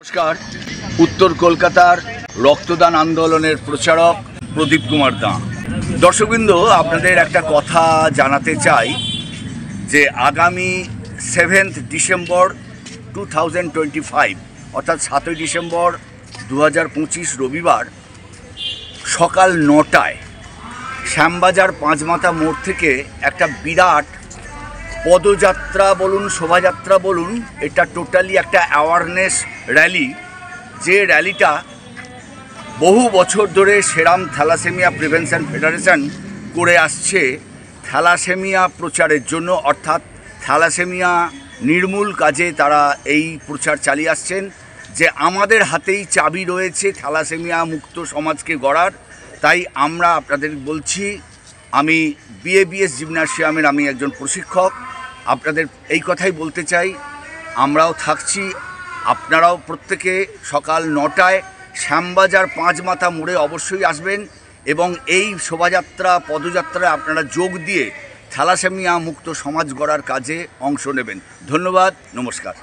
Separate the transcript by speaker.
Speaker 1: নমস্কার। উত্তর কলকাতার রক্তদান আন্দোলনের প্রচারক প্রদীপ কুমার দাঁ। দর্শকবৃন্দ, আপনাদের একটা কথা জানাতে চাই যে আগামী 7 ডিসেম্বর 2025 অর্থাৎ 7 ডিসেম্বর 2025 রবিবার সকাল 9টায় শ্যামবাজার পাঁচমাথা মোড় থেকে একটা বিরাট পদযাত্রা বলুন, শোভাযাত্রা বলুন, এটা টোটালি একটা অ্যাওয়ারনেস র্যালি। যে র্যালিটা বহু বছর ধরে সেরাম থ্যালাসেমিয়া প্রিভেনশন ফেডারেশন করে আসছে থ্যালাসেমিয়া প্রচারের জন্য, অর্থাৎ থ্যালাসেমিয়া নির্মূল কাজে তারা এই প্রচার চালিয়ে আসছেন যে আমাদের হাতেই চাবি রয়েছে থ্যালাসেমিয়া মুক্ত সমাজকে গড়ার। তাই আমরা আপনাদের বলছি, আমি বিএবিএস জিমনাসিয়ামের আমি একজন প্রশিক্ষক, আপনাদের এই কথাই বলতে চাই, আমরাও থাকছি, আপনারাও প্রত্যেকে সকাল 9টায় শ্যামবাজার পাঁচমাথা মোড়ে অবশ্যই আসবেন এবং এই শোভাযাত্রা পদযাত্রায় আপনারা যোগ দিয়ে থ্যালাসেমিয়া মুক্ত সমাজ গড়ার কাজে অংশ নেবেন। ধন্যবাদ, নমস্কার।